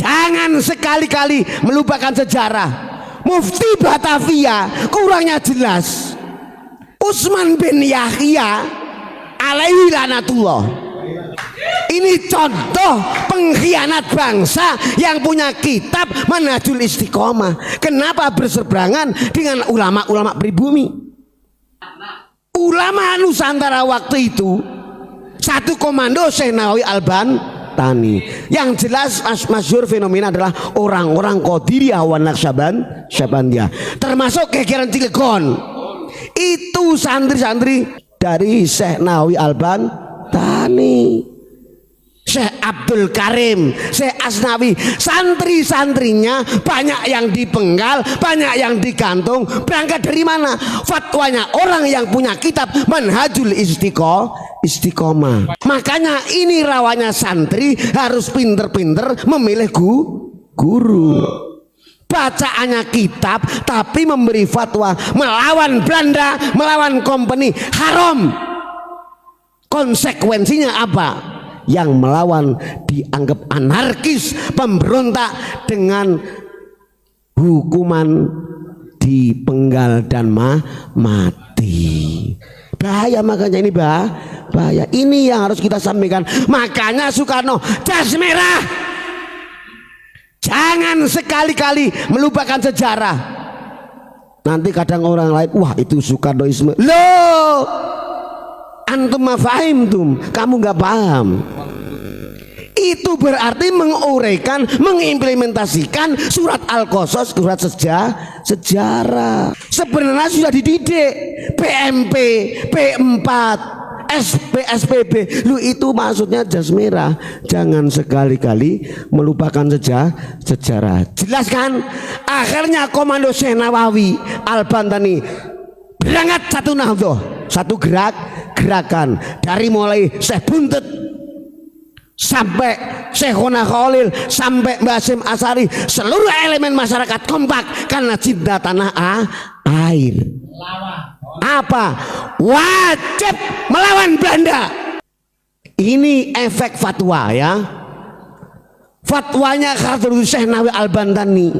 Jangan sekali-kali melupakan sejarah. Mufti Batavia kurangnya jelas. Utsman bin Yahya alaihi lanatullah. Ini contoh pengkhianat bangsa yang punya kitab Manhajul Istiqomah. Kenapa berseberangan dengan ulama-ulama pribumi? Ulama Nusantara waktu itu satu komando Syekh Nawawi Al-Bantani. Yang jelas masyhur fenomena adalah orang-orang Qadiriyah wa Naqsyabandiyah, termasuk kegiatan Cilegon. Itu santri-santri dari Syekh Nawawi Al-Bantani, Syekh Abdul Karim, Syekh Asnawi. Santri-santrinya banyak yang dipenggal, banyak yang digantung. Berangkat dari mana? Fatwanya orang yang punya kitab Manhajul Istiqomah. Makanya ini rawanya santri harus pinter-pinter memilih guru. Bacaannya kitab tapi memberi fatwa melawan Belanda, melawan company haram. Konsekuensinya apa? Yang melawan dianggap anarkis, pemberontak, dengan hukuman dipenggal dan mati. Bahaya, makanya ini bahaya. Ini yang harus kita sampaikan. Makanya Soekarno jas merah. Jangan sekali-kali melupakan sejarah. Nanti kadang orang lain, wah itu Soekarnoisme. Loh, antum mafahimtum, kamu nggak paham. Itu berarti menguraikan, mengimplementasikan surat Al-Qasas, surat sejarah. Sebenarnya sudah dididik PMP, P4, SPB. Lu itu maksudnya jas merah. Jangan sekali-kali melupakan sejarah. Jelas kan? Akhirnya komando Syekh Nawawi Al-Bantani berangkat satu nahdoh, satu gerakan dari mulai Syekh Buntet sampai Syekhona Khalil sampai Mbah Hasyim Asy'ari, seluruh elemen masyarakat kompak karena cinta tanah air. Apa? Wajib melawan Belanda. Ini efek fatwa ya. Fatwanya Khadratus Syekh Nawawi Al-Bantani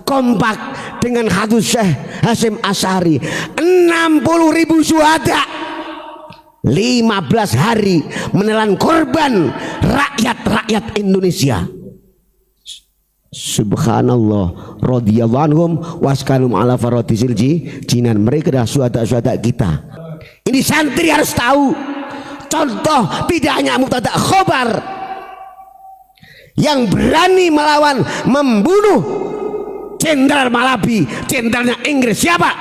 kompak dengan Khadratus Syekh Hasyim Asy'ari. 60.000 syuhada, 15 hari menelan korban rakyat Indonesia. Subhanallah, radhiyallahu anhum waskanum ala faradisil jinan. Mereka adalah syuhada kita. Ini santri harus tahu. Contoh tidak hanya mubtada' khobar yang berani melawan, membunuh Jenderal Malabi, jenderalnya Inggris. Siapa?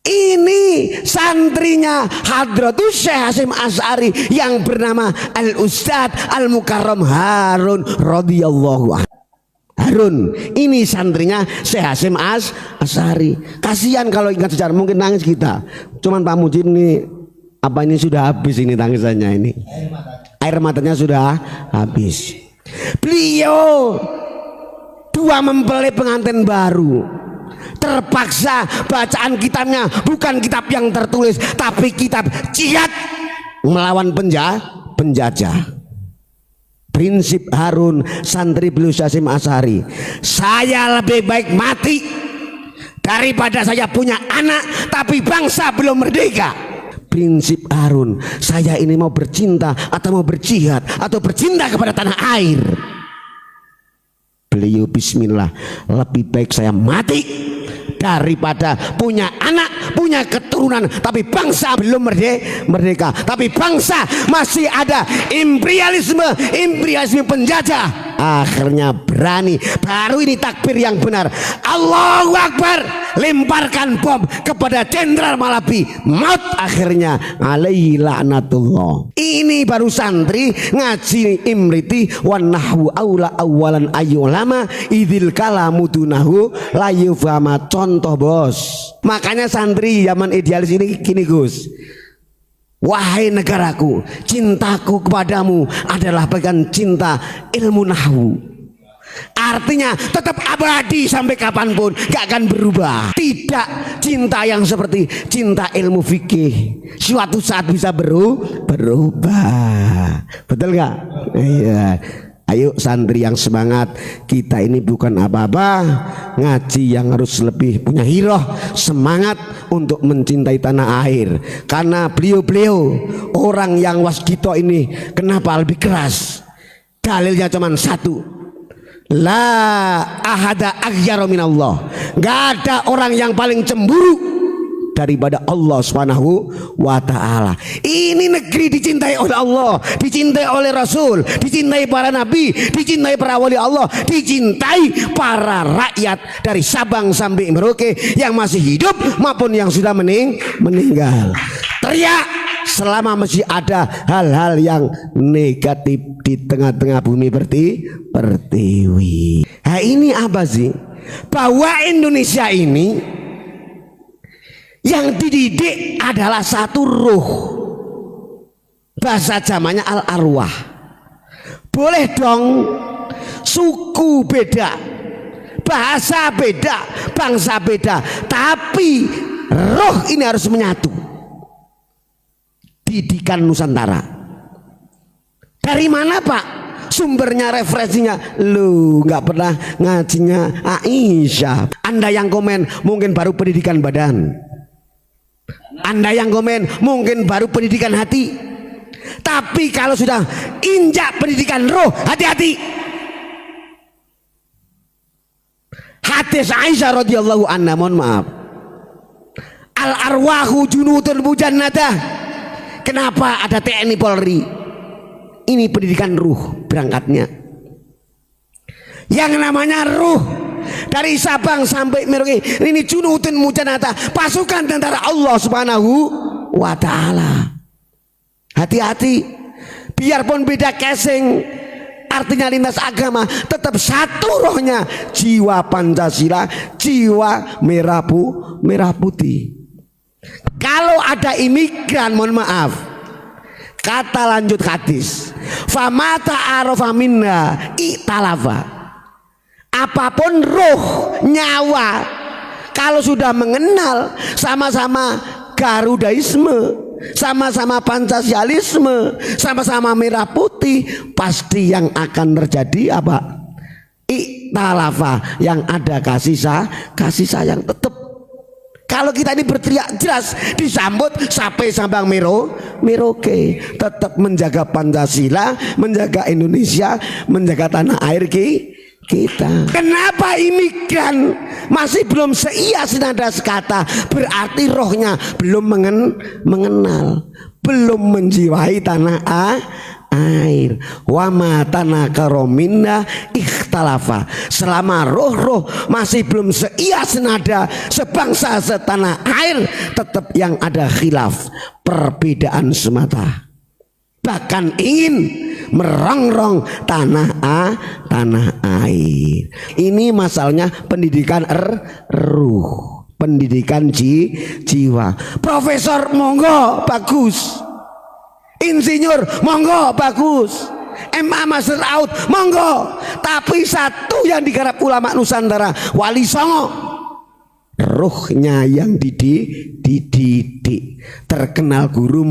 Ini santrinya Hadratus Syekh Hasyim Asy'ari yang bernama Al-Ustadz Al-Mukarram Harun radhiyallahu anhu. Harun, ini santrinya Syekh Hasyim Asy'ari. Kasihan kalau ingat sejarah, mungkin nangis kita. Cuman Pak Mujib ini apa ini sudah habis ini tangisannya ini. Air matanya sudah habis. Beliau dua mempelai pengantin baru, terpaksa bacaan kitabnya bukan kitab yang tertulis, tapi kitab jihad melawan penjajah. Prinsip Harun, santri beliau Hasyim Asy'ari, saya lebih baik mati daripada saya punya anak tapi bangsa belum merdeka. Prinsip Harun, saya ini mau bercinta atau mau berjihad atau bercinta kepada tanah air. Beliau bismillah, lebih baik saya mati daripada punya anak, punya keturunan tapi bangsa belum merdeka, tapi bangsa masih ada imperialisme penjajah. Akhirnya berani, baru ini takbir yang benar, Allahu Akbar, lemparkan bom kepada Jenderal Malabi, maut akhirnya, alaihi laknatullah. Ini baru santri ngaji imriti wan nahwu aula awalan ayyulama idil kalamu dunahu layu fama. Contoh bos. Makanya santri zaman idealis ini gini Gus, wahai negaraku, cintaku kepadamu adalah bagian cinta ilmu nahwu. Artinya tetap abadi sampai kapanpun, gak akan berubah. Tidak cinta yang seperti cinta ilmu fikih, suatu saat bisa berubah. Betul gak? Iya. Ayo santri yang semangat, kita ini bukan apa-apa, ngaji yang harus lebih punya hiroh, semangat untuk mencintai tanah air. Karena beliau-beliau orang yang wasgito ini kenapa lebih keras? Dalilnya cuma satu, la ahada aghyara minallah. Gak ada orang yang paling cemburu daripada Allah Subhanahu wa ta'ala. Ini negeri dicintai oleh Allah, dicintai oleh Rasul, dicintai para nabi, dicintai para wali Allah, dicintai para rakyat dari Sabang sampai Merauke yang masih hidup maupun yang sudah meninggal. Teriak selama masih ada hal-hal yang negatif di tengah-tengah bumi pertiwi. Nah, ini apa sih? Bahwa Indonesia ini yang dididik adalah satu ruh, bahasa zamannya al-arwah. Boleh dong suku beda, bahasa beda, bangsa beda, tapi roh ini harus menyatu. Didikan Nusantara dari mana Pak? Sumbernya, referensinya, lu nggak pernah ngajinya Aisyah. Anda yang komen mungkin baru pendidikan badan, Anda yang komen mungkin baru pendidikan hati. Tapi kalau sudah injak pendidikan roh, hati-hati. Hadis Aisyah radhiyallahu anha, mohon maaf, al arwahu junudun mujannadah. Kenapa ada TNI Polri? Ini pendidikan ruh berangkatnya. Yang namanya ruh dari Sabang sampai Merauke ini junudun mujannadah, pasukan tentara Allah Subhanahu wa ta'ala. Hati-hati, biarpun beda casing, artinya lintas agama, tetap satu rohnya, jiwa Pancasila, jiwa merah putih. Kalau ada imigran, mohon maaf, kata lanjut hadis, famata arafa minna italafa. Apapun roh, nyawa, kalau sudah mengenal sama-sama Garudaisme, sama-sama Pancasialisme, sama-sama merah putih, pasti yang akan terjadi apa? Italafa, yang ada kasih sayang tetap. Kalau kita ini berteriak jelas disambut sampai Sabang Merauke, tetap menjaga Pancasila, menjaga Indonesia, menjaga tanah air kita. Kenapa imigran masih belum seia senada sekata? Berarti rohnya belum mengenal, belum menjiwai tanah air. Wa ma tanakara minna ikhtalafa. Selama roh-roh masih belum seia senada, sebangsa setanah air, tetap yang ada khilaf, perbedaan semata. Bahkan ingin merongrong tanah air. Ini masalahnya pendidikan ruh, pendidikan jiwa. Profesor monggo bagus, insinyur monggo bagus, MA Master Out monggo, tapi satu yang digarap ulama Nusantara, Wali Songo, ruhnya yang dididik, terkenal guru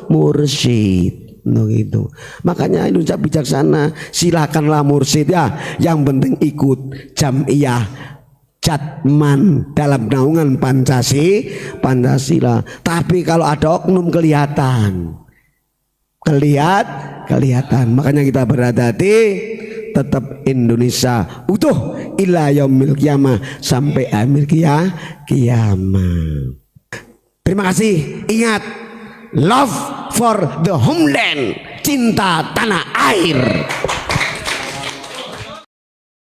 mursyid. Gitu. Makanya Indonesia bijaksana, silakanlah mursyid ya, yang penting ikut Jam'iyah Jatman dalam naungan Pancasila. Tapi kalau ada oknum kelihatan. Makanya kita berhati-hati, tetap Indonesia utuh ila yaumil qiyamah, sampai akhir kiamat. Terima kasih. Ingat, love for the homeland, cinta tanah air.